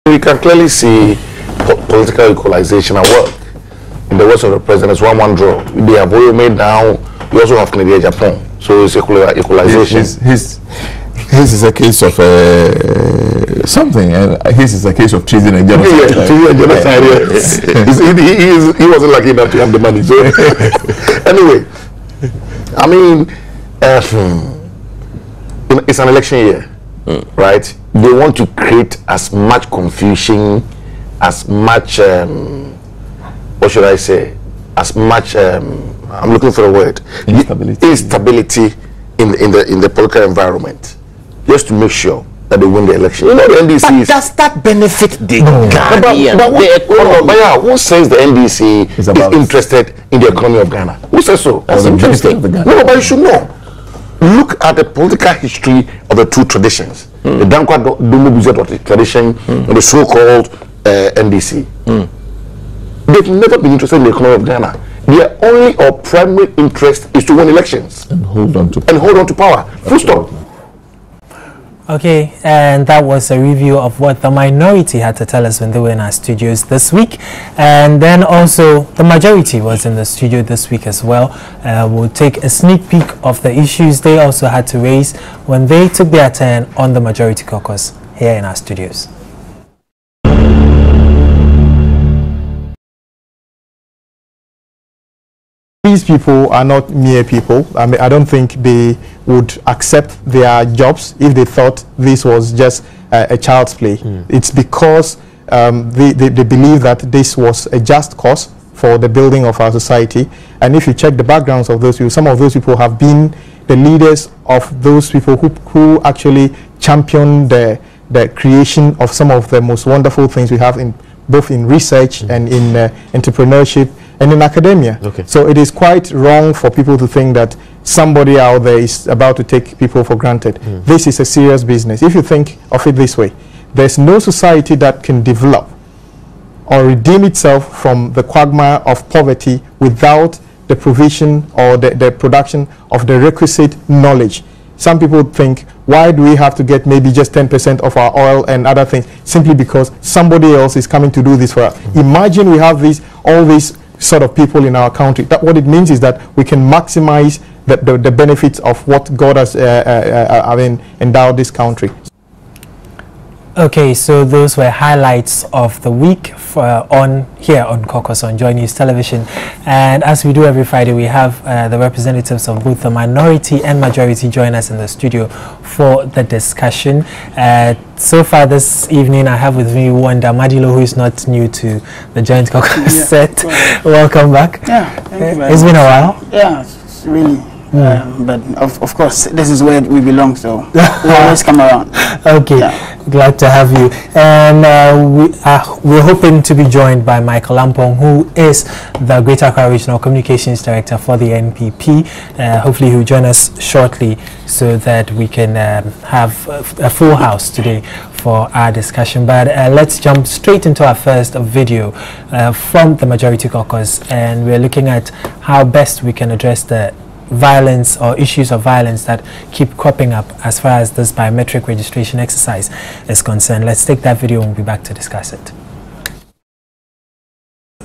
You can clearly see political equalization at work. In the words of the president, it's 1-1 draw. They have already made now. You also have Canada, Japan. So it's equalization. His is a case of something, and his is a case of treason and genocide. Yeah, treason and genocide. He wasn't lucky enough to have the money. So anyway, I mean, it's an election year, right? They want to create as much confusion, as much what should I say? As much I'm looking for a word. Instability in the political environment, just to make sure that they win the election. You know, the NDC but does that benefit the Ghanaian? But who says the NDC is interested in the economy of Ghana? Who says so? That's interesting. No, but you should know. Look at the political history of the two traditions. The Dankwa Dumbubuze tradition and the so-called NDC. They've never been interested in the economy of Ghana. Their only or primary interest is to win elections and hold on to power. Full stop. Okay, and that was a review of what the minority had to tell us when they were in our studios this week. And then also the majority was in the studio this week as well. We'll take a sneak peek of the issues they also had to raise when they took their turn on the Majority Caucus here in our studios. These people are not mere people. I mean, I don't think they would accept their jobs if they thought this was just a child's play. It's because they believe that this was a just cause for the building of our society. And if you check the backgrounds of those people, some of those people have been the leaders of those people who actually championed the creation of some of the most wonderful things we have in both in research and in entrepreneurship and in academia. So it is quite wrong for people to think that somebody out there is about to take people for granted. This is a serious business. If you think of it this way, there's no society that can develop or redeem itself from the quagmire of poverty without the provision or the production of the requisite knowledge. Some people think, why do we have to get maybe just 10% of our oil and other things simply because somebody else is coming to do this for us? Imagine we have all these sort of people in our country. That what it means is that we can maximize the benefits of what God has endowed this country. Okay, so those were highlights of the week here on Caucus on Joy News Television. And as we do every Friday, we have the representatives of both the minority and majority join us in the studio for the discussion. So far this evening, I have with me Wanda Madilo, who is not new to the Joint Caucus set. Welcome back. Yeah, thank you. It's been a while. Yeah, it's really. But of course, this is where we belong, so we always come around. Okay, glad to have you. And we're hoping to be joined by Michael Lampong, who is the Greater Accra Regional Communications Director for the NPP. Hopefully he'll join us shortly so that we can have a full house today for our discussion. But let's jump straight into our first video from the Majority Caucus, and we're looking at how best we can address the violence or issues of violence that keep cropping up as far as this biometric registration exercise is concerned. Let's take that video and we'll be back to discuss it.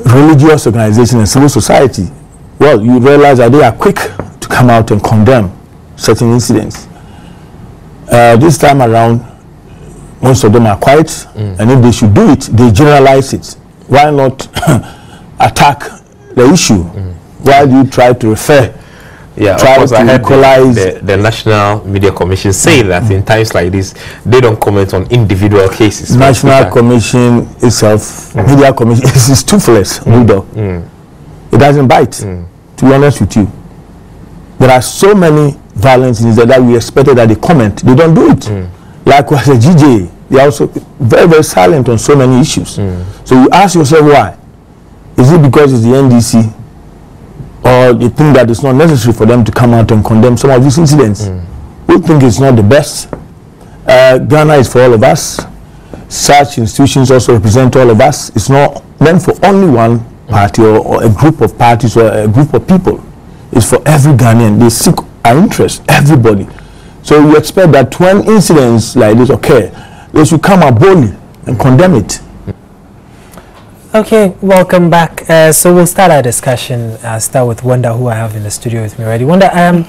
Religious organization and civil society, well, you realize that they are quick to come out and condemn certain incidents. This time around, most of them are quiet, and if they should do it, they generalize it. Why not attack the issue? Why do you try to refer? Yeah, of course, I heard the National Media Commission say that in times like this, they don't comment on individual cases. National Commission itself, Media Commission, is toothless, bulldog. It doesn't bite, to be honest with you. There are so many violence incidents that we expected that they comment. They don't do it. Likewise, the GJ, they are also very, very silent on so many issues. So you ask yourself why. Is it because it's the NDC? Or you think that it's not necessary for them to come out and condemn some of these incidents? We think it's not the best. Ghana is for all of us. Such institutions also represent all of us. It's not meant for only one party or a group of parties or a group of people. It's for every Ghanaian. They seek our interest, everybody. So we expect that when incidents like this occur, they should come out boldly and condemn it. Okay, welcome back. So we'll start our discussion. I'll start with Wanda, who I have in the studio with me already. Wanda,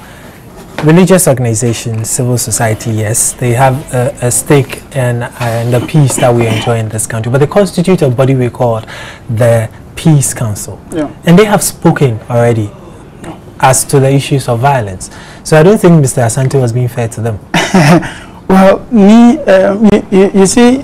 religious organizations, civil society, yes, they have a stake in the peace that we enjoy in this country, but they constitute a body we call the Peace Council. Yeah. And they have spoken already as to the issues of violence. So I don't think Mr. Asante was being fair to them. Well, you see,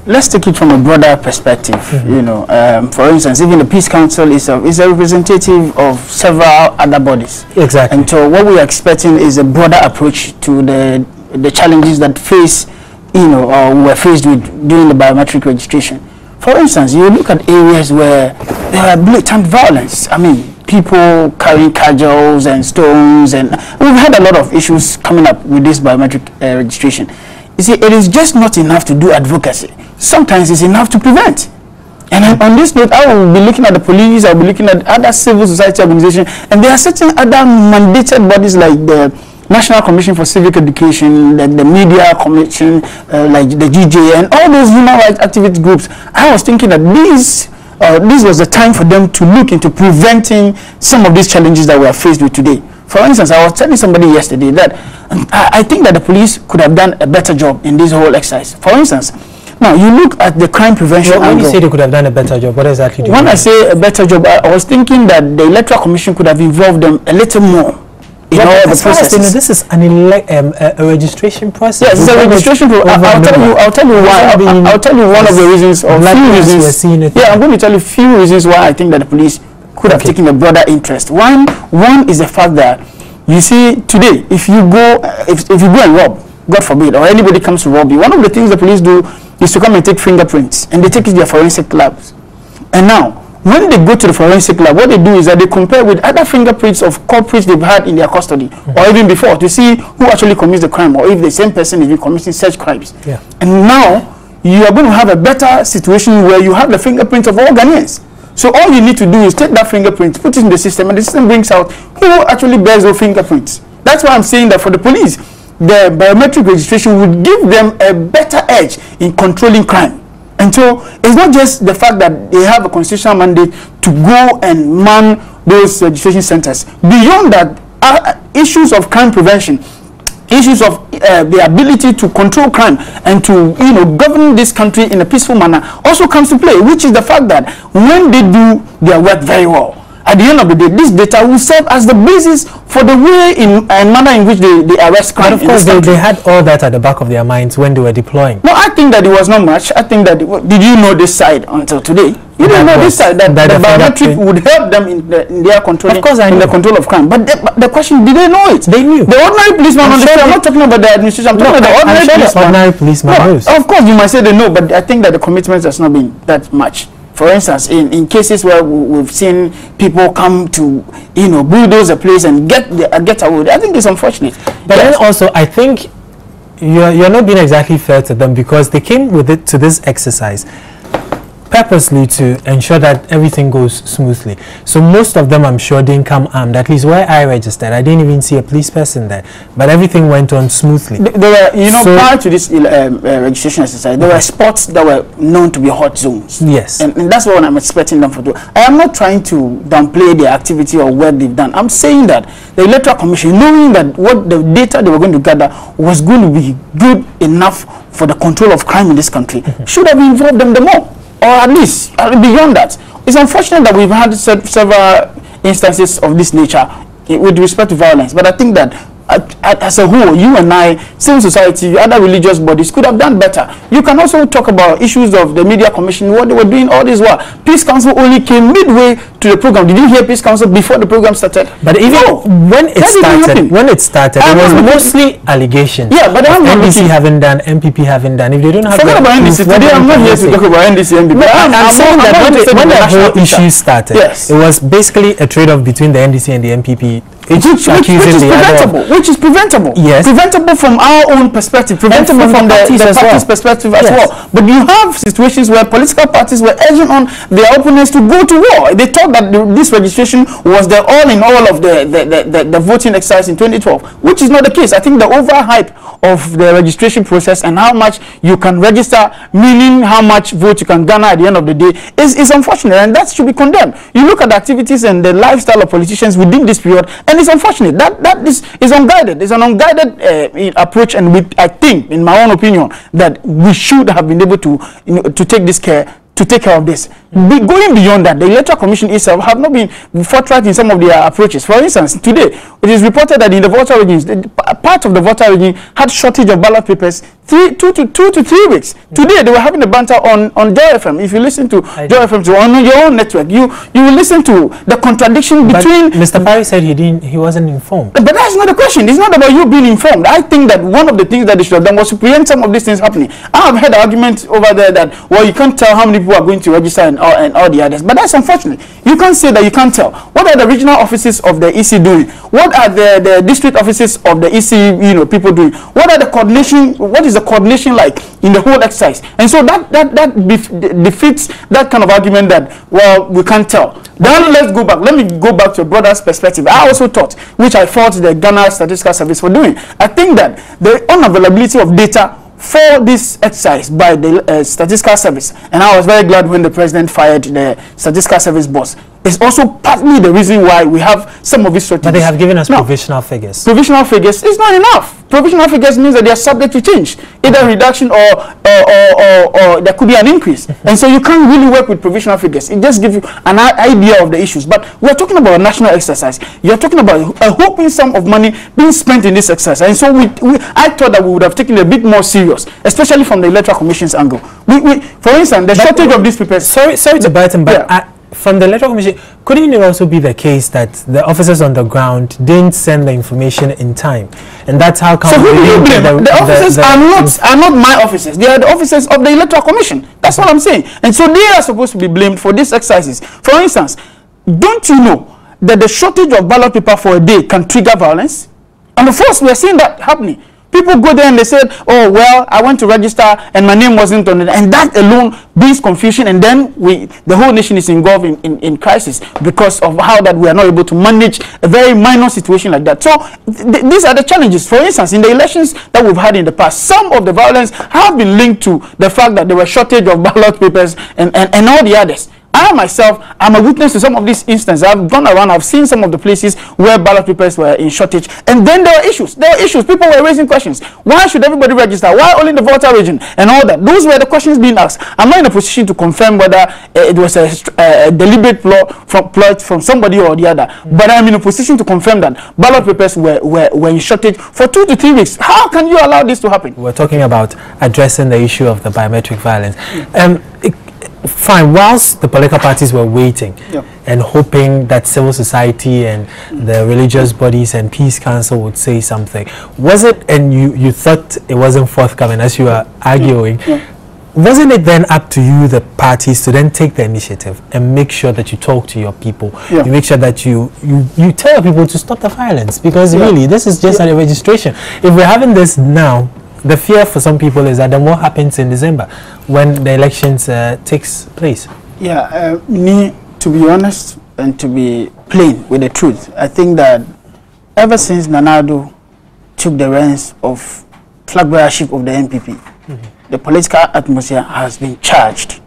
let's take it from a broader perspective. You know, for instance, even the Peace Council is a representative of several other bodies. Exactly. And so what we are expecting is a broader approach to the challenges that face, you know, or were faced with during the biometric registration. For instance, you look at areas where there are blatant violence. I mean, people carrying cudgels and stones, and we've had a lot of issues coming up with this biometric registration. You see, it is just not enough to do advocacy. Sometimes it's enough to prevent. And on this note, I will be looking at the police, I will be looking at other civil society organizations, and there are certain other mandated bodies like the National Commission for Civic Education, the Media Commission, like the GJ, and all those human rights activist groups. I was thinking that this was the time for them to look into preventing some of these challenges that we are faced with today. For instance, I was telling somebody yesterday that I think that the police could have done a better job in this whole exercise. For instance, now you look at the crime prevention angle. When you say they could have done a better job, what exactly do you mean? When I say a better job, I was thinking that the Electoral Commission could have involved them a little more in all the processes. This is a registration process. Yes, it's a registration process. I'll tell you why. I'll tell you one of the reasons, or few reasons. Yeah, I'm going to tell you few reasons why I think that the police could have taken a broader interest. One is the fact that, you see, today, if you go and rob, God forbid, or anybody comes to rob you, one of the things the police do is to come and take fingerprints, and they take it to their forensic labs. And now, when they go to the forensic lab, what they do is that they compare with other fingerprints of culprits they've had in their custody, or even before, to see who actually commits the crime, or if the same person is committing such crimes. Yeah. And now, you are going to have a better situation where you have the fingerprints of all Ghanaians. So all you need to do is take that fingerprint, put it in the system, and the system brings out who actually bears those fingerprints. That's why I'm saying that for the police, the biometric registration would give them a better edge in controlling crime. And so it's not just the fact that they have a constitutional mandate to go and man those registration centers. Beyond that, issues of crime prevention, issues of the ability to control crime and to govern this country in a peaceful manner also comes to play, which is the fact that when they do their work very well, at the end of the day, this data will serve as the basis for the way and manner in which they arrest crime. But of course, they had all that at the back of their minds when they were deploying. No, I think that it was not much. I think that, did you know this side until today? You didn't know this side, that the biometric would help them in their control, of course, in the control of crime. But the question, did they know it? They knew. The ordinary policeman understood. I'm not talking about the administration. I'm talking about the ordinary policeman. Of course, you might say they know, but I think that the commitment has not been that much. For instance, in cases where we've seen people come to, bulldoze a place and get away, I think it's unfortunate. But then also, I think you're not being exactly fair to them, because they came with it to this exercise purposely to ensure that everything goes smoothly. So most of them, I'm sure, didn't come armed. At least where I registered, I didn't even see a police person there, but everything went on smoothly. There were, prior to this registration exercise, there were spots that were known to be hot zones. Yes, and that's what I'm expecting them to do. I am not trying to downplay their activity or work they've done. I'm saying that the Electoral Commission, knowing that what the data they were going to gather was going to be good enough for the control of crime in this country, should have involved them the more. Or at least beyond that. It's unfortunate that we've had several instances of this nature with respect to violence, but I think that as a whole, you and I, civil society, other religious bodies could have done better. You can also talk about issues of the Media Commission, what they were doing all this while. Peace Council only came midway to the program. Did you hear Peace Council before the program started? But even when it started, it was mostly allegations. Yeah, but NDC haven't done, MPP haven't done. If they don't have, forget about NDC. Today I'm not here to talk about NDC, MPP. No, I'm saying that when the whole issue started, it was basically a trade-off between the NDC and the MPP which is preventable. Yes. Preventable from our own perspective, preventable from the party's perspective as well. But you have situations where political parties were urging on their opponents to go to war. They thought that this registration was the all in all of the voting exercise in 2012, which is not the case. I think the overhype of the registration process and how much you can register, meaning how much vote you can garner at the end of the day, is unfortunate, and that should be condemned. You look at the activities and the lifestyle of politicians within this period, and it's unfortunate. That is unguided. It's an unguided approach, and I think, in my own opinion, that we should have been able to take care of this. Going beyond that, the Electoral Commission itself have not been forthright in some of their approaches. For instance, today it is reported that in the voter regions, part of the voter region had shortage of ballot papers 2 to 3 weeks. Today they were having a banter on Joy FM. If you listen to Joy FM on your own network, you will listen to the contradiction between. But Mr. Parry said he wasn't informed. But that's not the question. It's not about you being informed. I think that one of the things that they should have done was to prevent some of these things happening. I have heard arguments over there that, well, you can't tell how many people are going to register and all the others, but that's unfortunate. You can't say that you can't tell. What are the regional offices of the EC doing? What are the district offices of the EC people doing? What are the coordination? What is the coordination like in the whole exercise? And so that defeats that kind of argument that, well, we can't tell. Then let's go back. Let me go back to a broader perspective. I also thought, which I fault the Ghana Statistical Service for doing, I think that the unavailability of data for this exercise by the Statistical Service, and I was very glad when the president fired the Statistical Service boss, is also partly the reason why we have some of these strategies. But they have given us provisional figures. Provisional figures is not enough. Provisional figures means that they are subject to change, either reduction or there could be an increase. And so you can't really work with provisional figures. It just gives you an idea of the issues. But we're talking about a national exercise. You're talking about a hoping sum of money being spent in this exercise. And so I thought that we would have taken it a bit more serious, especially from the Electoral Commission's angle. For instance, the shortage of these papers. Sorry to Burton, but from the Electoral Commission, couldn't it also be the case that the officers on the ground didn't send the information in time, and that's how come? So who do you blame? The officers are not my officers. They are the officers of the Electoral Commission. That's what I'm saying. And so they are supposed to be blamed for these exercises. For instance, don't you know that the shortage of ballot paper for a day can trigger violence? And of course, we are seeing that happening. People go there and they said, oh, well, I went to register and my name wasn't on it. And that alone brings confusion. And then the whole nation is involved in crisis because of how that we are not able to manage a very minor situation like that. So these are the challenges. For instance, in the elections that we've had in the past, some of the violence have been linked to the fact that there were shortage of ballot papers and all the others. I myself, I'm a witness to some of these instances. I've gone around, I've seen some of the places where ballot papers were in shortage. And then there were issues. People were raising questions. Why should everybody register? Why only the voter region? And all that. Those were the questions being asked. I'm not in a position to confirm whether it was a deliberate plot from somebody or the other. But I'm in a position to confirm that ballot papers were in shortage for 2 to 3 weeks. How can you allow this to happen? We're talking about addressing the issue of the biometric violence. Fine, whilst the political parties were waiting and hoping that civil society and the religious bodies and peace council would say something, was it, and you thought it wasn't forthcoming as you were arguing, wasn't it then up to you, the parties, to then take the initiative and make sure that you talk to your people, you make sure that you tell people to stop the violence? Because really, this is just a registration. If we're having this now, the fear for some people is that then what happens in December when the elections takes place? Me, to be honest and to be plain with the truth, I think that ever since Nana Addo took the reins of flag bearership of the NPP, the political atmosphere has been charged.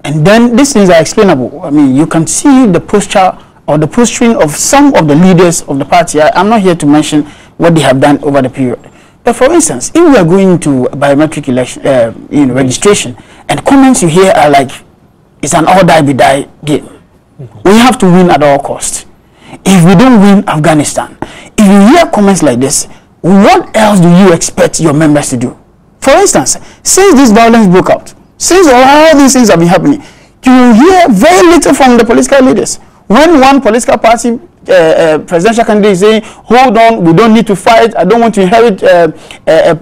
And then these things are explainable. I mean, you can see the posture or the posturing of some of the leaders of the party. I'm not here to mention what they have done over the period. But for instance, if we are going to biometric election, registration, and comments you hear are like, it's an all die be die game. We have to win at all costs. If we don't win Afghanistan, if you hear comments like this, what else do you expect your members to do? For instance, since this violence broke out, since all these things have been happening, you hear very little from the political leaders. When one political party presidential candidate is saying, hold on, we don't need to fight, I don't want to inherit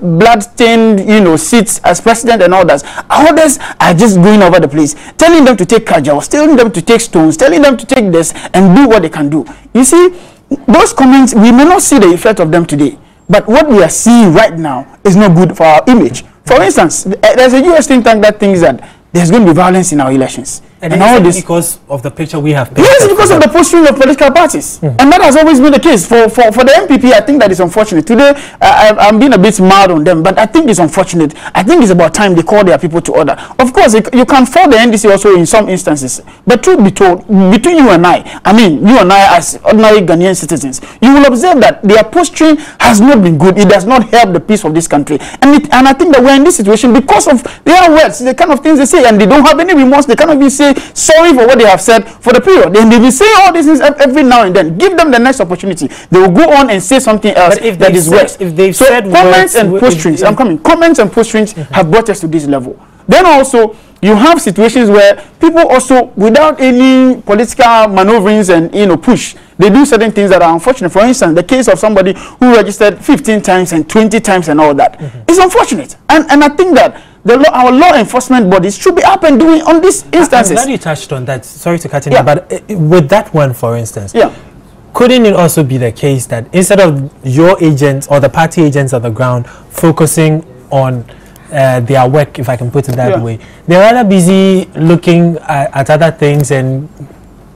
blood-stained seats as president and all that. Others are just going over the place, telling them to take cudgels, telling them to take stones, telling them to take this and do what they can do. You see, those comments, we may not see the effect of them today, but what we are seeing right now is not good for our image. For instance, there's a US think tank that thinks that there's going to be violence in our elections. And all this because of the picture we have painted. Yes, because of the posturing of political parties. And that has always been the case. For the MPP, I think that is unfortunate. Today, I'm being a bit mild on them, but I think it's unfortunate. I think it's about time they call their people to order. Of course, you can fault the NDC also in some instances. But truth be told, between you and I mean, you and I as ordinary Ghanaian citizens, you will observe that their posturing has not been good. It does not help the peace of this country. And I think that we're in this situation because of their words, the kind of things they say, and they don't have any remorse. They cannot even say sorry for what they have said for the period. Then they will say all these things every now and then. Give them the next opportunity. They will go on and say something else that is worse. If they've so said comments and posturings, I'm coming. Comments and posturings have brought us to this level. Then also you have situations where people also, without any political maneuverings and push, they do certain things that are unfortunate. For instance, the case of somebody who registered 15 times and 20 times and all that is unfortunate. And I think that our law enforcement bodies should be up and doing on these instances. I'm glad you touched on that. Sorry to cut in, but with that one, for instance, yeah, couldn't it also be the case that instead of your agents or the party agents on the ground focusing on their work, if I can put it that way, they're rather busy looking at other things and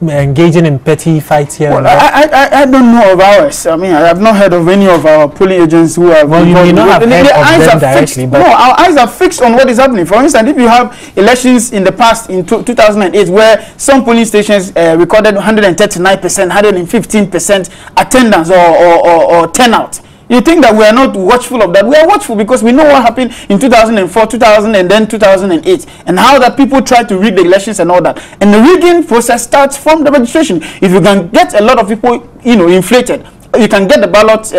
engaging in petty fights here? Well, I don't know of ours. I mean, I have not heard of any of our polling agents who have. Well, you may not have heard of them directly, but no, our eyes are fixed on what is happening. For instance, if you have elections in the past in 2008, where some polling stations recorded 139%, 115% attendance or turnout. You think that we are not watchful of that? We are watchful because we know what happened in 2004, 2000, and then 2008, and how that people try to rig the elections and all that. And the rigging process starts from the registration. If you can get a lot of people, inflated, you can get the ballot.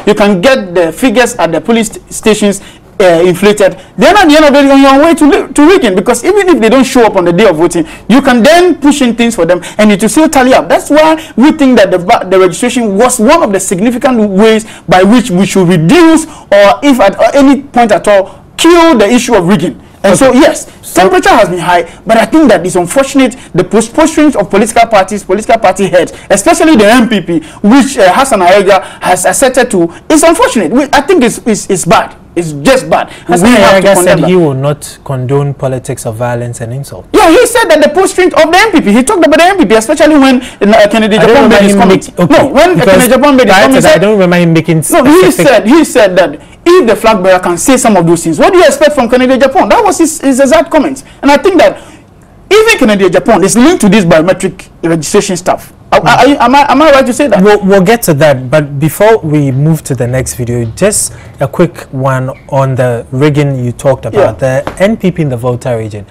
You can get the figures at the police stations inflated. Then at the end of it, you're on your way to rigging, because even if they don't show up on the day of voting, you can then push in things for them and it will still tally up. That's why we think that the registration was one of the significant ways by which we should reduce, or if at any point at all, kill the issue of rigging. And so yes, temperature has been high, but I think that it's unfortunate the posturings of political party heads, especially the MPP, which Hassan Ayega has asserted to, is unfortunate. I think it's bad. It's just bad. Hassan Ayega said he will not condone politics of violence and insult. Yeah, he said that the posturings of the MPP. He talked about the MPP, especially when Kennedy Japan made his comment. No, when Kennedy Japan made his comment, I don't remember him making. No, he said that if the flag bearer can say some of those things, what do you expect from Kennedy Japan? That was his exact comment. And I think that even Kennedy Japan is linked to this biometric registration stuff. Am I right to say that? We'll get to that, but before we move to the next video, just a quick one on the rigging you talked about. The NPP in the Volta region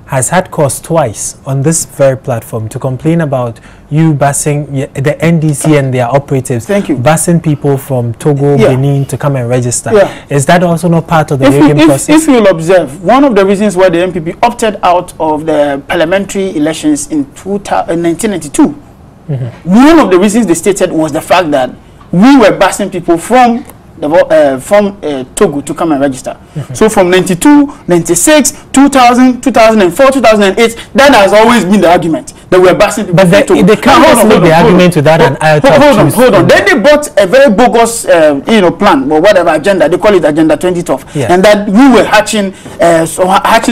has had cause twice on this very platform to complain about you busing the NDC and their operatives, busing people from Togo, Benin to come and register. Is that also not part of the rigging process? If you will observe, one of the reasons why the NPP opted out of the parliamentary elections in 1992, one of the reasons they stated was the fact that we were busing people from Togo to come and register. So from 92, 96, 2000, 2004, 2008, that has always been the argument that we are busing people from Togo. They can't hold the argument to that and hold on. Then they bought a very bogus plan or whatever agenda, they call it Agenda 2012, and that we were hatching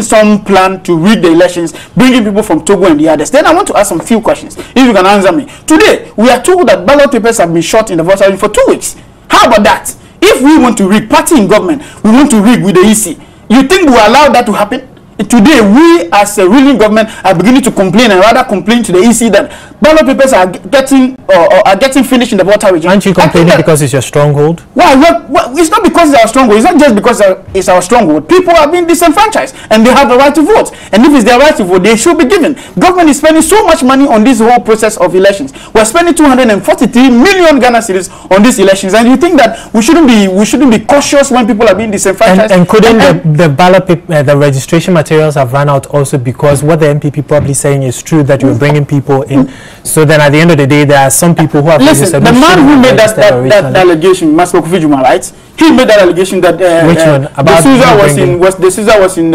some plan to rig the elections, bringing people from Togo and the others. Then I want to ask some few questions, if you can answer me. Today, we are told that ballot papers have been shot in the Volta for 2 weeks. How about that? If we want to rig, party in government, we want to rig with the EC, you think we allow that to happen? Today, we as a ruling government are beginning to complain, and rather complain to the EC that ballot papers are getting finished in the Volta region. Aren't you complaining because it's your stronghold? Why? Well, it's not because it's our stronghold. It's not just because it's our stronghold. People are being disenfranchised, and they have the right to vote. And if it's their right to vote, they should be given. Government is spending so much money on this whole process of elections. We're spending 243 million Ghana cedis on these elections, and you think that we shouldn't be cautious when people are being disenfranchised? And couldn't the ballot paper, the registration materials have run out also because what the MPP probably saying is true, that you're bringing people in? So then at the end of the day, there are some people who have registered. The man who made that allegation, Masoko Fijuma, right? He made that allegation that which one? About the Caesar was in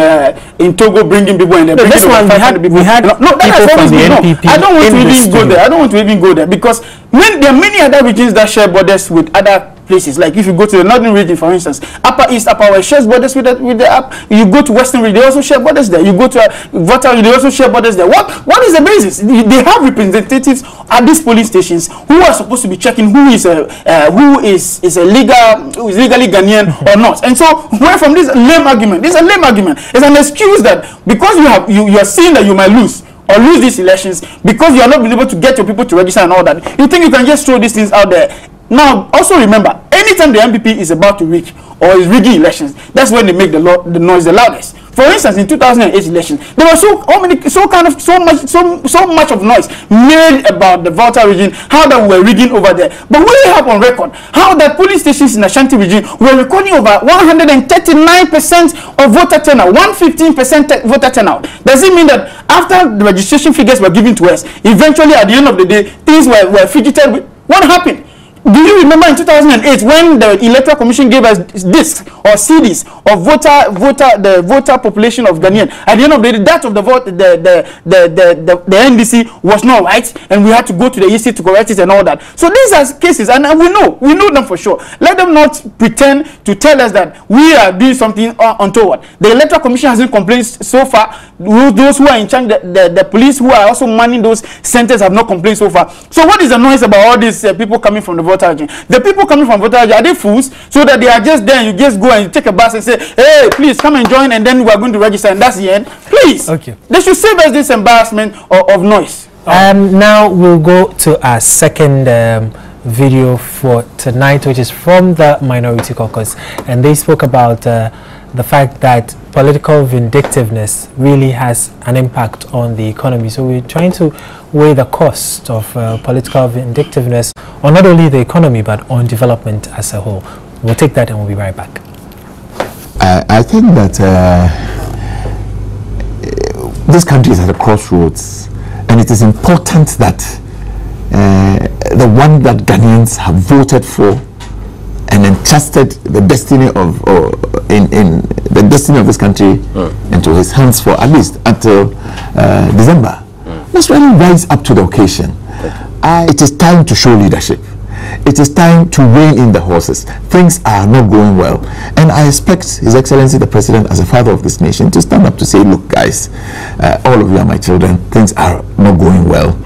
Togo bringing people in there. No, this one we had no, that has always been NPP. I don't want to even go there. I don't want to even go there because there are many other regions that share borders with other places. Like if you go to the northern region, for instance, Upper East, Upper West shares borders with the up. You go to Western region, they also share borders there. You go to Volta, they also share borders there. What is the basis? They have representatives at these police stations who are supposed to be checking who is legally Ghanaian or not. And so, where from this lame argument? This is a lame argument. It's an excuse that because you are seeing that you might lose or lose these elections because you are not being able to get your people to register and all that. You think you can just throw these things out there? Now, also remember, anytime the MPP is about to rig or is rigging elections, that's when they make the noise the loudest. For instance, in 2008 election, there was so much of noise made about the Volta region, how that we were rigging over there. But we have on record how that police stations in Ashanti region were recording over 139% of voter turnout, 115% voter turnout. Does it mean that after the registration figures were given to us, eventually at the end of the day, things were fidgeted with? What happened? Do you remember in 2008 when the Electoral Commission gave us discs or CDs of the voter population of Ghanaian? At the end of the day, that of the vote, the NDC was not right, and we had to go to the EC to correct it and all that. So these are cases, and we know them for sure. Let them not pretend to tell us that we are doing something untoward. The Electoral Commission hasn't complained so far. Those who are in charge, the police who are also manning those centers have not complained so far. So what is the noise about all these people coming from the voter region? The people coming from voter region, are they fools? So that they are just there and you just go and you take a bus and say, hey, please come and join, and then we are going to register, and that's the end? Please. Okay. They should save us this embarrassment of noise. Now we'll go to our second video for tonight, which is from the Minority Caucus, and they spoke about the fact that political vindictiveness really has an impact on the economy. So we're trying to weigh the cost of political vindictiveness on not only the economy but on development as a whole. We'll take that and we'll be right back. I think that this country is at a crossroads, and it is important that the one that Ghanaians have voted for and entrusted the destiny of the destiny of this country into his hands for at least until December must really rise up to the occasion. It is time to show leadership. It is time to rein in the horses. Things are not going well, and I expect His Excellency the President, as a father of this nation, to stand up to say, look guys, all of you are my children, things are not going well.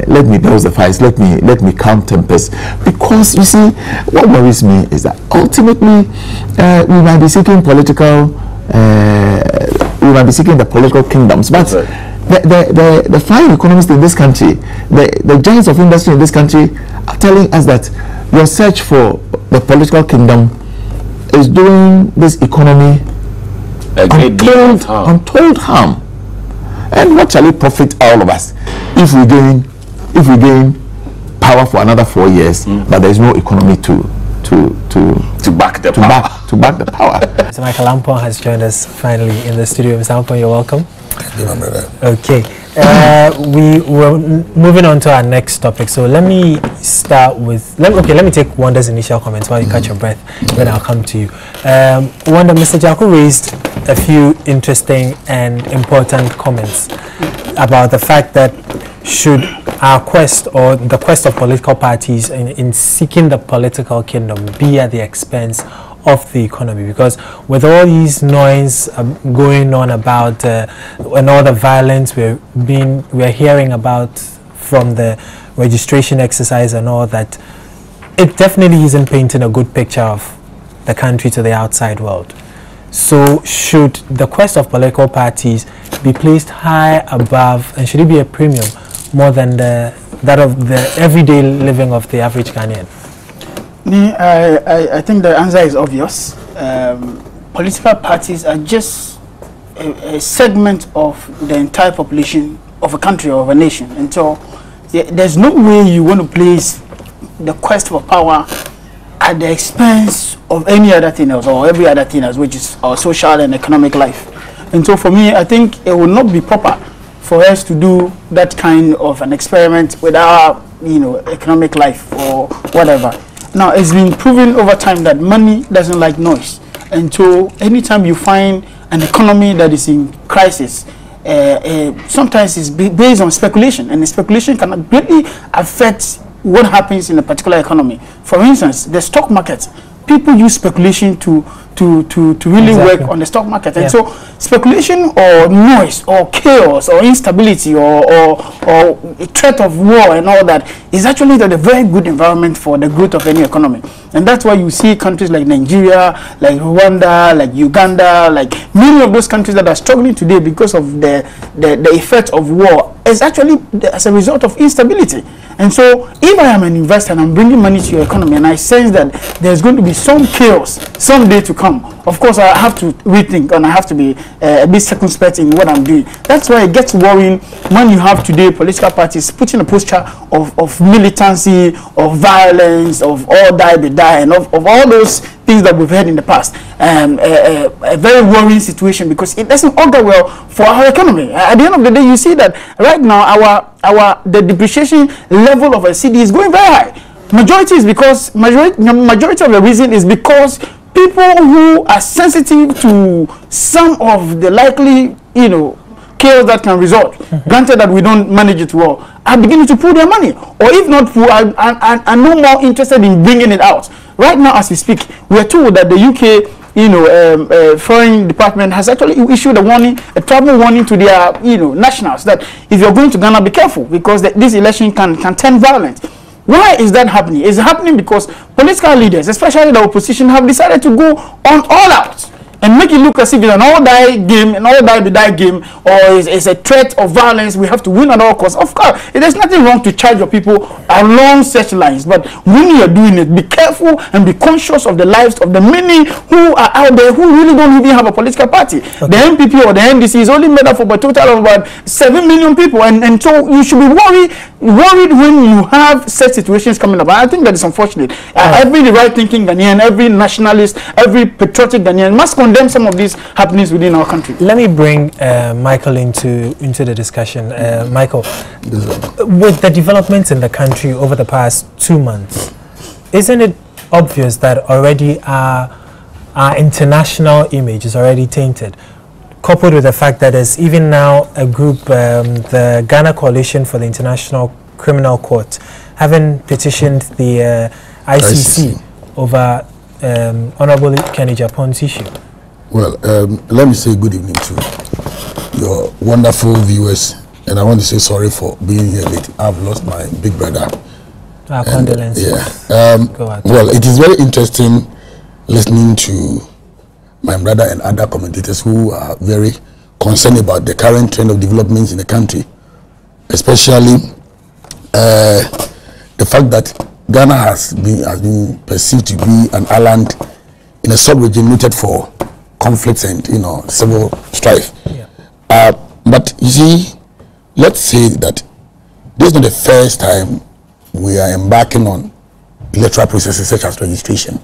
Let me douse the fires, let me calm tempers, because you see, what worries me is that ultimately we might be seeking the political kingdoms, but the fine economists in this country, the giants of industry in this country are telling us that your search for the political kingdom is doing this economy untold harm. And what shall it profit all of us if we gain power for another 4 years, but there is no economy to back the power. So Michael Lampong has joined us finally in the studio. Mr. Lampong, you're welcome. Thank you, my brother. Okay. We were moving on to our next topic. So let me start with let me take Wanda's initial comments while you catch your breath. Then I'll come to you. Wanda, Mr. Jaku raised a few interesting and important comments about the fact that should our quest, or the quest of political parties in seeking the political kingdom, be at the expense of the economy, because with all these noise going on about and all the violence we're hearing about from the registration exercise and all that, it definitely isn't painting a good picture of the country to the outside world. So should the quest of political parties be placed high above, and should it be a premium more than that of the everyday living of the average Ghanaian? I think the answer is obvious. Political parties are just a segment of the entire population of a country or of a nation. And so there's no way you want to place the quest for power at the expense of any other thing else, or every other thing else, which is our social and economic life. And so for me, I think it will not be proper for us to do that kind of an experiment with our economic life or whatever. Now, it's been proven over time that money doesn't like noise. And so anytime you find an economy that is in crisis, sometimes it's based on speculation, and the speculation can greatly affect what happens in a particular economy. For instance, the stock market, people use speculation to really work on the stock market. And so speculation or noise or chaos or instability or a threat of war and all that is actually a very good environment for the growth of any economy. And that's why you see countries like Nigeria, like Rwanda, like Uganda, like many of those countries that are struggling today because of the effect of war is actually as a result of instability. And so if I am an investor and I'm bringing money to your economy and I sense that there's going to be some chaos someday to come, of course I have to rethink and I have to be a bit circumspect in what I'm doing. That's why it gets worrying when you have today political parties putting a posture of militancy, of violence, of all die be die, and of all those things that we've heard in the past. A very worrying situation because it doesn't augur well for our economy. At the end of the day, you see that right now the depreciation level of a CD is going very high. Majority is because majority of the reason is because people who are sensitive to some of the likely chaos that can result, granted that we don't manage it well, are beginning to pull their money, or if not pull, are no more interested in bringing it out. Right now, as we speak, we are told that the UK, foreign department has actually issued a warning, a travel warning to their, nationals that if you're going to Ghana, be careful because this election can turn violent. Why is that happening? It's happening because political leaders, especially the opposition, have decided to go on all out and make it look as if it's an all-die game, an all-die game, or it's a threat of violence. We have to win at all costs. Of course, there's nothing wrong to charge your people along such lines, but when you're doing it, be careful and be conscious of the lives of the many who are out there who really don't even have a political party. Okay. The MPP or the NDC is only made up of a total of about 7 million people, and so you should be worried when you have such situations coming up. I think that is unfortunate. Every right-thinking Ghanaian, every nationalist, every patriotic Ghanaian must condemn some of these happenings within our country. Let me bring Michael into the discussion. Michael, with the developments in the country over the past 2 months, isn't it obvious that already our international image is already tainted? Coupled with the fact that there's even now a group, the Ghana Coalition for the International Criminal Court, having petitioned the ICC over Honorable Kenny Japon's issue. Well, let me say good evening to your wonderful viewers, and I want to say sorry for being here late. I've lost my big brother. Our condolences. Yeah. Well, it is very interesting listening to my brother and other commentators who are very concerned about the current trend of developments in the country, especially the fact that Ghana has been perceived to be an island in a sub-region noted for conflicts and civil strife. Yeah. But you see, let's say that this is not the first time we are embarking on electoral processes such as registration.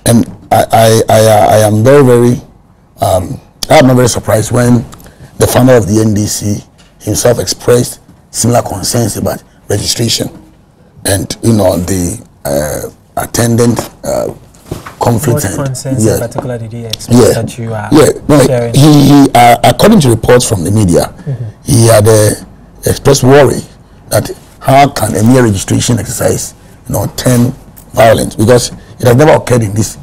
And I am very I'm not very surprised when the founder of the NDC himself expressed similar concerns about registration and the attendant conflicts. What concerns in particular did he express that you are sharing? He according to reports from the media, he had expressed worry that how can a mere registration exercise turn violent, because it has never occurred in this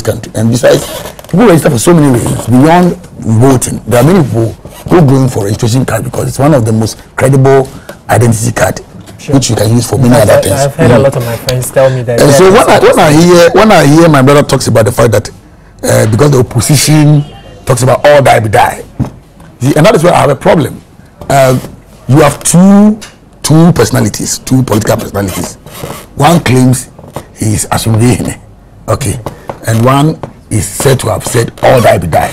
country. And besides, people register for so many reasons beyond voting. There are many people who are going for registration card because it's one of the most credible identity card, which you can use for many other things. I've heard a lot of my friends tell me that. And so when I hear my brother talks about the fact that because the opposition talks about all die be die, and that is where I have a problem. You have two personalities, two political personalities. One claims he is Asumvihine, okay, and one is said to have said all die be die,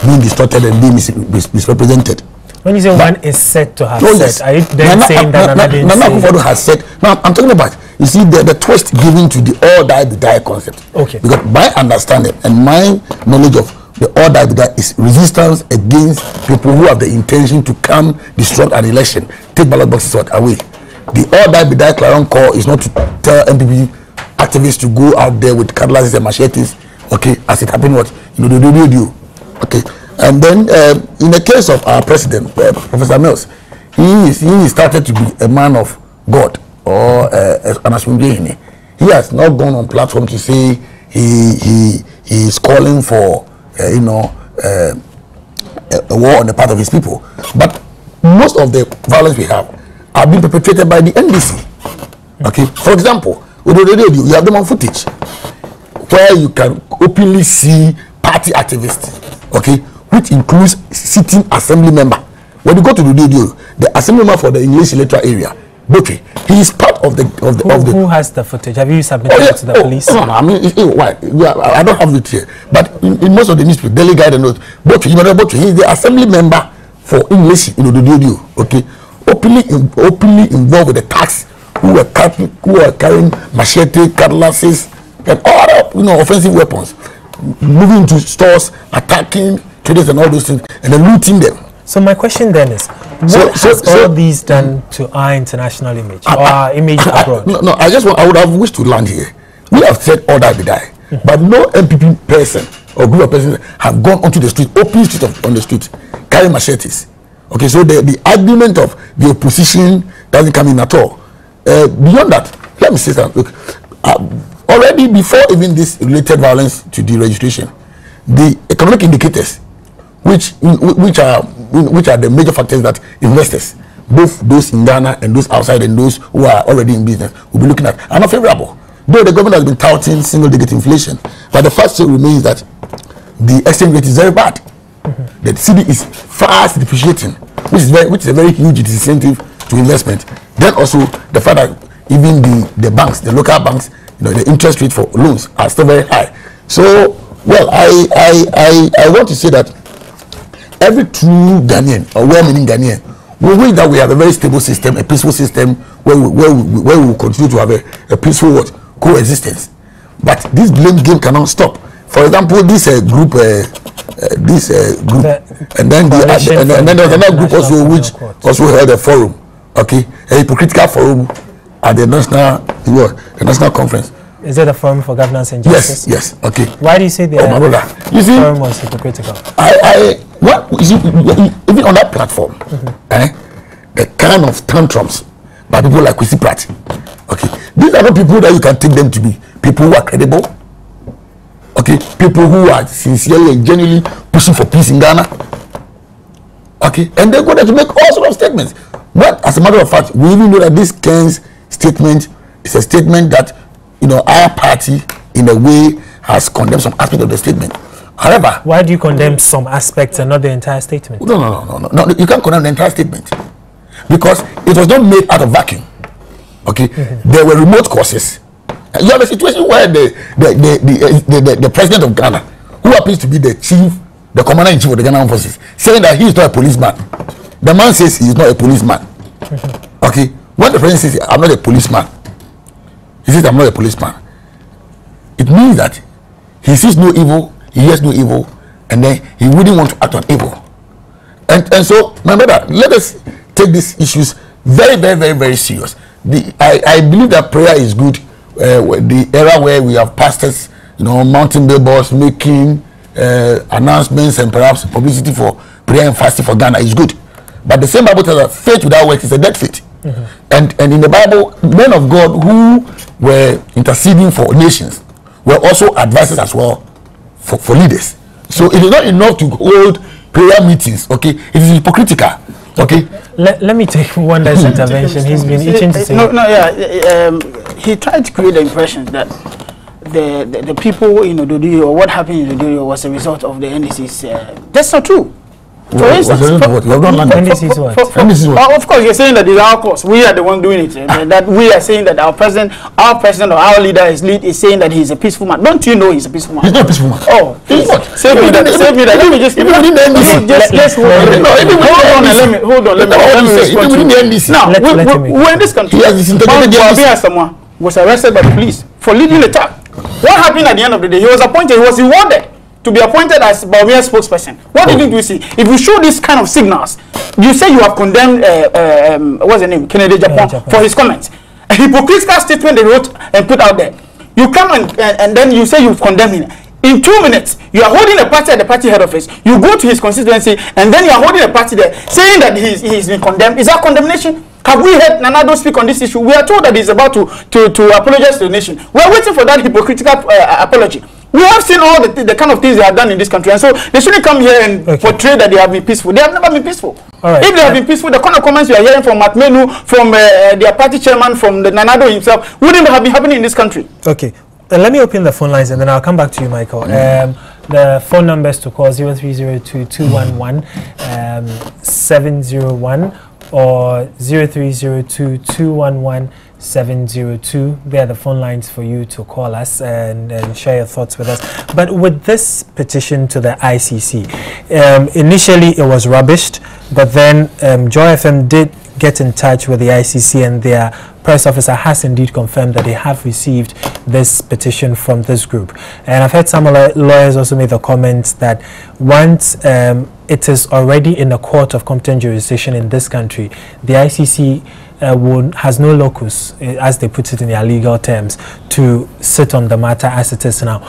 being distorted and being misrepresented. When you say one is said to have said, are you then saying that Nana didn't say? Nana has said. Now I'm talking about, you see, the twist given to the all die be die concept. Okay. Because my understanding and my knowledge of the all die be die is resistance against people who have the intention to come disrupt an election, take ballot boxes away. The all die be die clarion call is not to tell MPP activists to go out there with cutlasses and machetes, okay, as it happened, what, you know, the radio, okay. And then in the case of our president, Professor Mills, he started to be a man of God or an Asmundini. He has not gone on platform to say he is calling for, you know, a war on the part of his people. But most of the violence we have are being perpetrated by the NDC. Okay, for example, with the radio, you have them on footage where you can openly see party activists, okay, which includes sitting assembly member. When you go to the radio, the assembly member for the English electoral area, okay, he is part of the who has the footage? Have you submitted it to the police? No, I mean, why? I don't have it here. But in most of the newspapers, Daily Guide and notes, he is the assembly member for English, you know, the radio, okay, openly involved with the tax, who are carrying machete, cutlasses, and all other, you know, offensive weapons, moving to stores, attacking traders and all those things, and then looting them. So my question then is, what has all these done to our international image, or our image abroad? No, I would have wished to land here. We have said all that we die, but no MPP person or group of persons have gone onto the street, open street on the street, carrying machetes. Okay, so the argument of the opposition doesn't come in at all. Beyond that, let me say something. Look, already before even this related violence to deregistration, the economic indicators, which are the major factors that investors, both those in Ghana and those outside and those who are already in business, will be looking at, are not favorable. Though the government has been touting single-digit inflation, but the fact still remains that the exchange rate is very bad. The cedi is fast depreciating, which is a very huge disincentive to investment. Then also the fact that even the banks, the local banks, you know, the interest rate for loans are still very high. So, well, I want to say that every true Ghanaian or well-meaning Ghanaian will wish that we have a very stable system, a peaceful system where we will continue to have a peaceful coexistence. But this blame game cannot stop. For example, this group, and then there was another group also which also held a forum, okay, a hypocritical forum at the national conference. Is it a forum for governance and justice? Yes, okay. Why do you say the forum was hypocritical? Even on that platform, the kind of tantrums by people like Kwesi Pratt, okay, these are not people that you can take them to be people who are credible, okay, people who are sincerely and genuinely pushing for peace in Ghana, okay, and they go there to make all sorts of statements. But as a matter of fact, we even know that this Ken's statement is a statement that, you know, our party in a way has condemned some aspect of the statement. However, why do you condemn some aspects and not the entire statement? No, you can't condemn the entire statement because it was not made out of vacuum. Okay, there were remote causes. You have a situation where the president of Ghana, who happens to be the commander-in-chief of the Ghana Armed Forces, saying that he is not a policeman. The man says he is not a policeman. Okay, when the president says I'm not a policeman, he says I'm not a policeman, it means that he sees no evil, he hears no evil, and then he wouldn't want to act on evil. And so, my brother, let us take these issues very, very, very, very serious. I believe that prayer is good. The era where we have pastors, you know, mounting billboards, making announcements and perhaps publicity for prayer and fasting for Ghana is good. But the same Bible tells us faith without works is a dead faith. And in the Bible, men of God who were interceding for nations were also advisors as well for leaders. So it is not enough to hold prayer meetings, okay? It is hypocritical, okay? Let me take Wonder's intervention. He's been itching to say. He tried to create the impression that the people in Ododio or what happened in Ododio was a result of the NDC's. That's not true. For instance, of course, you're saying that it's our cause. We are the one doing it. That we are saying that our president or our leader is saying that he's a peaceful man. Don't you know he's a peaceful man? He's not a peaceful man. Oh, he's not. Save me that. Let me just. Let's hold on. Let me respond. Now, we're in this country. Someone was arrested by the police for leading the attack. What happened at the end of the day? He was appointed. He was rewarded to be appointed as Bawumia's spokesperson. What did you see? If you show this kind of signals, you say you have condemned what's the name, Kennedy Japan for his comments. A hypocritical statement they wrote and put out there. You come and then you say you condemn him. In 2 minutes, you are holding a party at the party head office. You go to his constituency, and then you are holding a party there, saying that he's been condemned. Is that condemnation? Have we heard Nanado speak on this issue? We are told that he's about to apologize to the nation. We are waiting for that hypocritical apology. We have seen all the kind of things they have done in this country, and so they shouldn't come here and portray that they have been peaceful. They have never been peaceful. Right. If they have been peaceful, the kind of comments you are hearing from Matmenu, from their party chairman, from the Nanado himself, wouldn't have been happening in this country. Okay. Let me open the phone lines and then I'll come back to you, Michael. The phone numbers to call 0302-211-701 or 0302-211-702. They are the phone lines for you to call us and share your thoughts with us. But with this petition to the ICC, initially it was rubbished, but then Joy FM did get in touch with the ICC, and their press officer has indeed confirmed that they have received this petition from this group. And I've heard some lawyers also make the comments that once it is already in the court of competent jurisdiction in this country, the ICC has no locus, as they put it in their legal terms, to sit on the matter as it is now.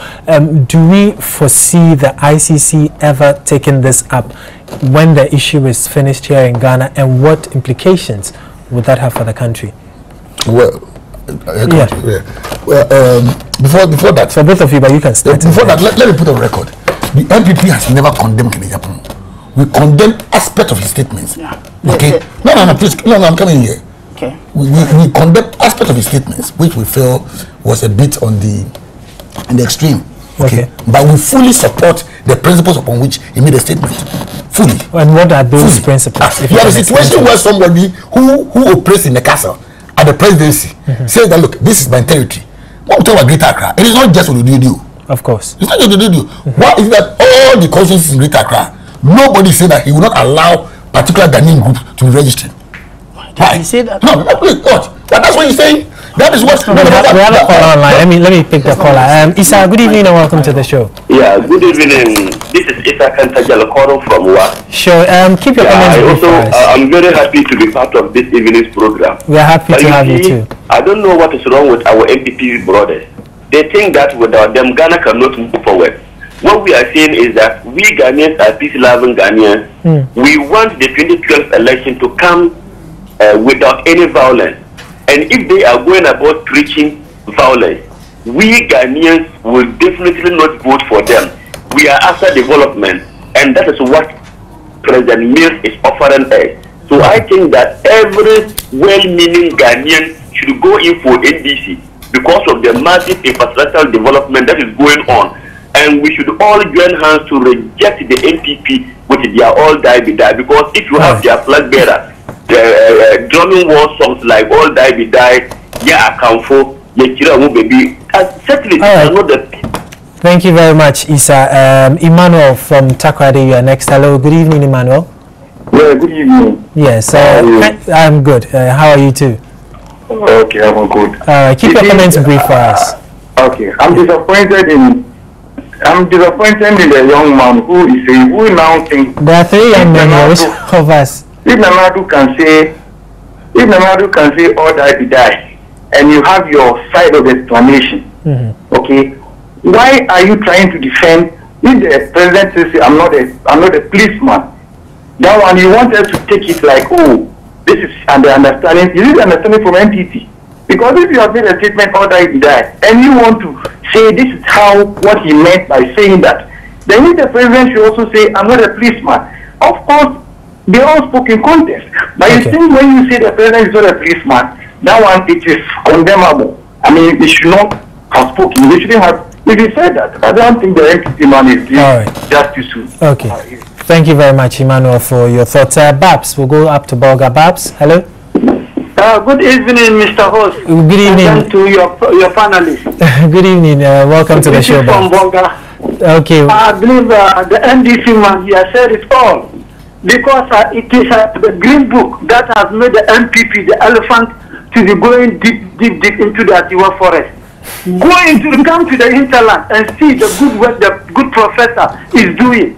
Do we foresee the ICC ever taking this up when the issue is finished here in Ghana, and what implications would that have for the country? Well, before that, for both of you, but you can start. Before that, let me put on record: the NPP has never condemned Kennedy Yapon. We condemn aspect of his statements. Yeah. Okay. No, please, I'm coming here. Okay. We condemn aspect of his statements, which we feel was a bit on the extreme. Okay. But we fully support the principles upon which he made a statement. Fully. And what are those principles? You have a situation where somebody who operates in the castle at the presidency says that, look, this is my territory. What we talk about Greater Accra, it is not just what you do. Of course. It's not just what you do. Why is that all the constituencies in Greater Accra, nobody said that he will not allow particular Ghanaian group to be registered? Why? Did he say that? No, please, what? That's what you're saying? That is what we have a caller online. Let me pick the caller. Isa, good evening and welcome to the show. Yeah, good evening. This is Isa Kantajalakoro from WA. Sure. Keep your comments brief for us. I'm very happy to be part of this evening's program. We are happy to have you too. I don't know what is wrong with our MPP brothers. They think that without them, Ghana cannot move forward. What we are saying is that we Ghanaians are peace-loving Ghanaians. We want the 2012 election to come without any violence. And if they are going about preaching violence, we Ghanaians will definitely not vote for them. We are after development, and that is what President Mills is offering us. So I think that every well-meaning Ghanaian should go in for NDC because of the massive infrastructural development that is going on. And we should all join hands to reject the NPP with their all die be die. Because if you have their flag bearer, drumming war songs like all die be die, yeah, account for baby. Certainly, not the. Thank you very much, Isa. Emmanuel from Takoradi, you are next. Hello, good evening, Emmanuel. Yeah, good evening. Yes, I'm good. How are you too? Okay, I'm good. Keep your comments brief for us. Okay, I'm disappointed in the young man who now thinks there are three young men of us. If Nanado can say all die be die, and you have your side of the explanation, okay, why are you trying to defend? If the president says I'm not a policeman, that one you want us to take it like, oh, this is the understanding. Is it the understanding from NTT? Because if you have made a statement all die be die, and you want to say this is what he meant by saying that, then if the president should also say I'm not a policeman. Of course, they all spoke in context. But you think when you say the president is not a policeman, that one it is condemnable. I mean, they should not have spoken. They shouldn't have. If he said that, I don't think the NPP man is doing justice to. Okay. Thank you very much, Emmanuel, for your thoughts. Babs, we'll go up to Bolga. Babs, hello. Good evening, Mr. Host. Good evening. Welcome to your panelists. Good evening. Welcome to the show, from Bolga. Okay. I believe the NDC man here said it all. Because it is the Green Book that has made the MPP, the elephant, to be going deep into the Atiwa forest. Come to the hinterland and see the good work the good professor is doing.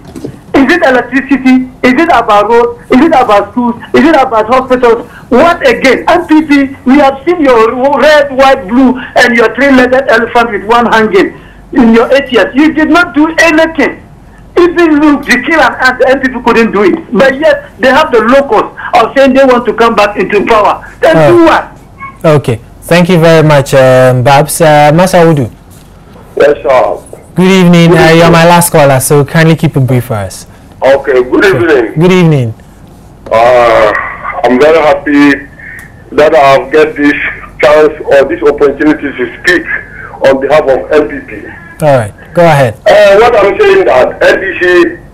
Is it electricity? Is it about roads? Is it about schools? Is it about hospitals? What again? MPP, we have seen your red, white, blue, and your three-legged elephant with one hanging in your 8 years. You did not do anything. Even look, to kill an ant, the MPP couldn't do it. But yet, they have the locus of saying they want to come back into power. Then do what? Okay. Thank you very much, Babs. Masa Udu. Yes, sir. Good evening. You're my last caller, so kindly keep it brief for us. Okay, good evening. Good evening. I'm very happy that I've get this chance or this opportunity to speak on behalf of MPP. All right, go ahead. What I'm saying that NDC,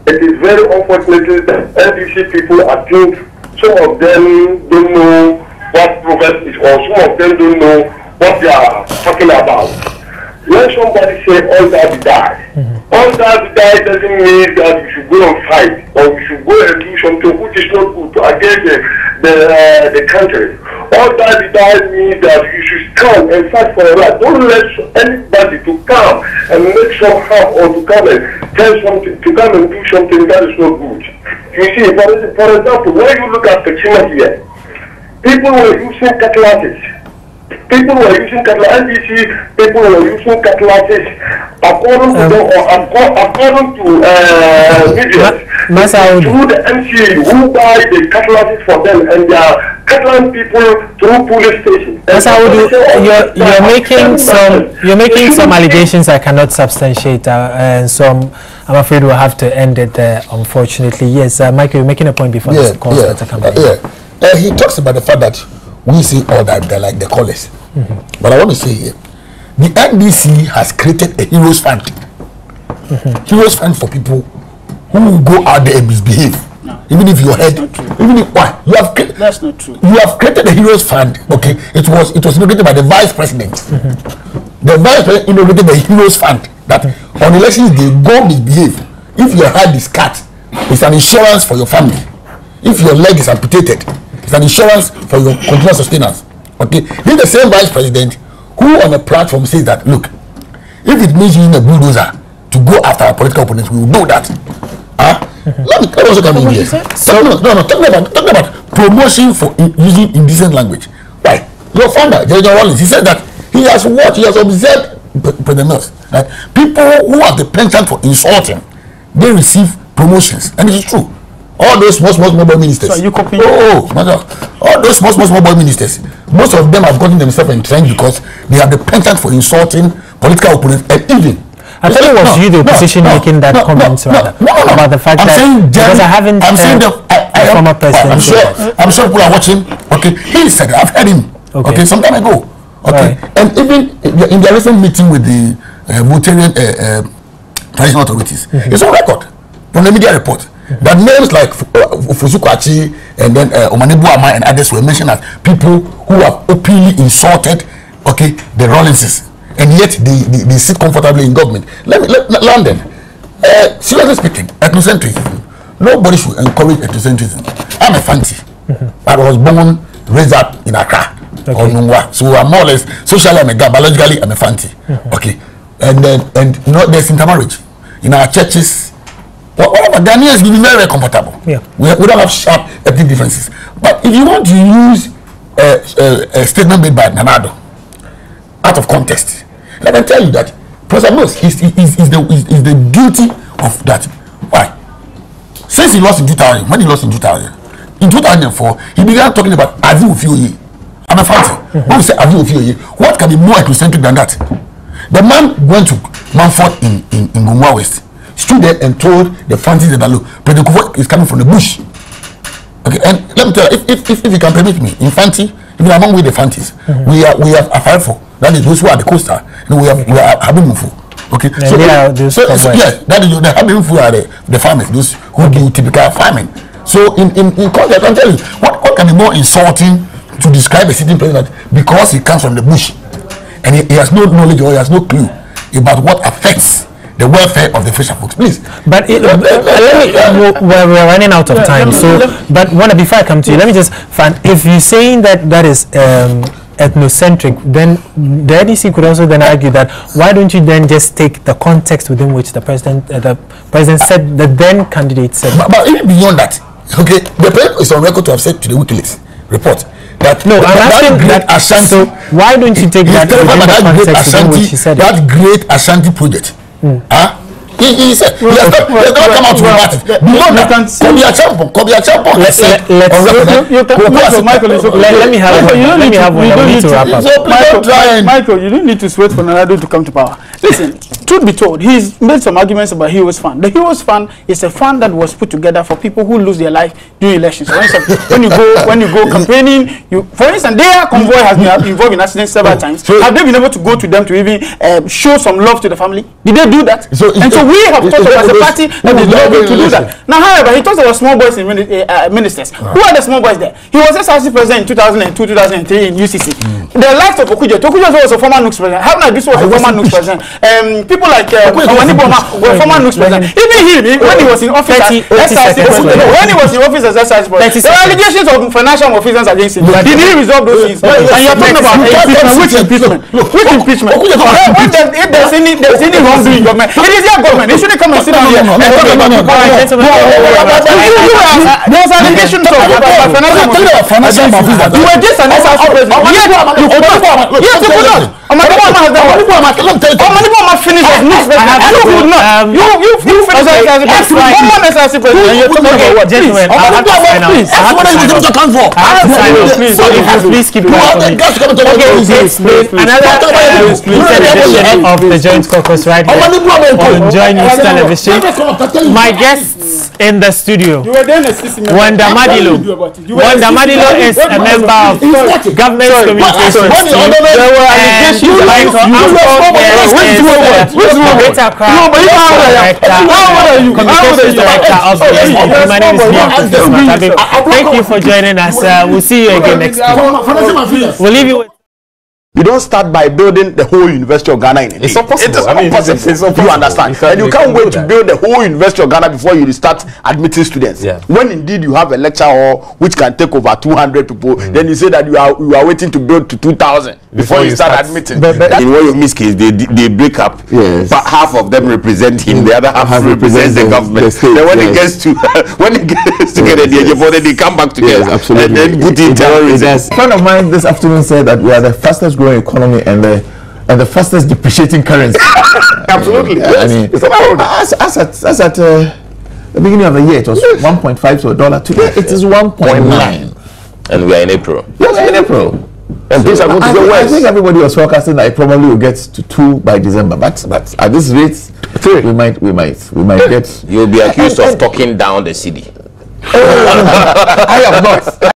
it is very unfortunate that NDC people are think some of them don't know what progress is, or some of them don't know what they are talking about. When somebody say all that we die, all that we die doesn't mean that you should go and fight or you should go and do something which is not good to against the country. All that we die means that you should stand and fight for your life. Don't let anybody to come and make some harm or to come and tell something, to come and do something that is not good. You see, for example, when you look at Kachima here, people were using cutlasses. People were using cutlasses. NDC people were using cutlasses according to them, or according to media. Through the MCA who buy the cutlasses for them, and they are cutlass people through police stations. You're making some allegations I cannot substantiate, and some I'm afraid we'll have to end it there. Unfortunately, yes. Michael, you're making a point before this call starts coming. He talks about the fact that we see all that they're like the callers. But I want to say here, the NDC has created a heroes fund. Heroes fund for people who will go out there and misbehave. No. Even if your head, even if why you have that's not true. You have created a heroes fund. Okay, it was inaugurated by the vice president. The vice president inaugurated the heroes fund that on elections they go misbehave. If your head is cut, it's an insurance for your family. If your leg is amputated, it's an insurance for your continuous sustenance. Okay, this is the same vice president who on a platform says that, look, if it means using a bulldozer to go after our political opponents, we will do that. Let me also come in here. Talking about promotion for using indecent language. Why? Your founder, General Rollins, he said that he has observed presidents that people who have the penchant for insulting, they receive promotions, and it is true. All those small boy ministers. So you copying? All those small boy ministers. Most of them have gotten themselves entrenched because they have the penchant for insulting political opponents, and even. I thought it was you, the opposition, making that comment about the fact that because I haven't. I'm saying the former president. I'm sure people are watching. Okay, he said I've heard him. Okay, some time ago. Okay, and even in the recent meeting with the Voterian traditional authorities, it's on record from the media report. That names like Fusukwachi and then Omanebu Ama and others were mentioned as people who have openly insulted, okay, the Rollinses, and yet they sit comfortably in government. London, seriously speaking, ethnocentrism. Nobody should encourage ethnocentrism. I'm a fancy. I was born, raised up in Accra or Nungwa, so I'm more or less socially I'm a guy, biologically I'm a fancy. Okay, and you know there's intermarriage in our churches. Whatever, Ghanaians will be very, very comfortable. Yeah. We don't have sharp ethnic differences. But if you want to use a statement made by Nanado out of context, let me tell you that Professor Mills is the guilty of that. Why? Since he lost in 2000, when he lost in 2000, in 2004, he began talking about Avi Ofioye. I'm a fancy. When we say Avi Ofioye, what can be more ethnocentric than that? The man went to Manford in Gumwa West. Stood there and told the fancies that look, President Kufuor is coming from the bush. Okay, and let me tell you, if you can permit me, in Fanti, even among with the Fantis, we have a five for that is those who are the coastal, and we have Habimufu. Okay, so yes, that is the Habimufu are the farmers, those who do typical farming. So in context, I can tell you what can be more insulting to describe a sitting president because he comes from the bush and he has no knowledge or he has no clue about what affects the welfare of the fisher folks, please. But we're running out of time. So, but before I come to you, let me just find if you're saying that is ethnocentric, then the NDC could also then argue that why don't you then just take the context within which the president said, the then candidate said. But even beyond that, okay, the president is on record to have said to the WikiLeaks report that no, I'm asking that Ashanti. So why don't you take that within the context within which he said it? That great Ashanti project, He said, he has not come out to rebut it. Beyond that, Kobi Achampo has said, let me have one. We need to wrap up. Michael, you don't need to wait for Nana to come to power. Listen, truth be told, he's made some arguments about Heroes Fund. The Heroes Fund is a fund that was put together for people who lose their life during elections. For instance, when you go campaigning, for instance, their convoy has been involved in accidents several times. Have they been able to go to them to even show some love to the family? Did they do that? So we have talked about as a party that is not going to do that. Now, however, he talks about small boys in ministers. Who are the small boys there? He was SRC president in 2002, 2003 in UCC. The likes of Okujo was a former NUX president. Haruna Bisu was a former NUX president. People like Omani Boma were former NUX president. Even him, when he was in office as SRC president, there were allegations of financial malfeasance against him. Did he resolve those things? And you're talking about which impeachment? Which impeachment? If there's any wrongdoing in government, it is your government. They shouldn't come and sit down here and talk about people like there's allegations of financial malfeasance. You were just an SRC president. You could not. Yes, you could not. Omani finished as news president. You could not. You finished as SRC president. And you're talking about what? Gentlemen, I have to sign out. Please keep quiet. Another edition of the Joint Caucus right here on Joy News Television. My guests in the studio, Wanda Madilo. Wanda Madilo is a member of Government Communications team. There were allegations Michael Greater Crowd Communications Director of the NPP. My name is Mark. Thank you for joining us. We'll see you again next week. We'll leave you with. You don't start by building the whole University of Ghana in a day. It's impossible. You understand? And you can't wait to build the whole University of Ghana before you start admitting students. Yeah. When indeed you have a lecture hall which can take over 200 people, then you say that you are waiting to build to 2,000 before you start admitting. But in one of his case, they break up. Yes. But half of them represent him, the other half represents the government. Then when it gets to together, they come back together. Yes, absolutely. And then put in terrorism. A friend of mine this afternoon said that we are the fastest growing economy and the fastest depreciating currency. Absolutely. I mean, as at the beginning of the year, it was 1.5 to $1. Today, it is 1.9. And we are in April. Yes, we are in April. And things are going to go worse. I think everybody was forecasting that it probably will get to 2 by December. But at this rate, we might get. You'll be accused of talking down the city. I have not.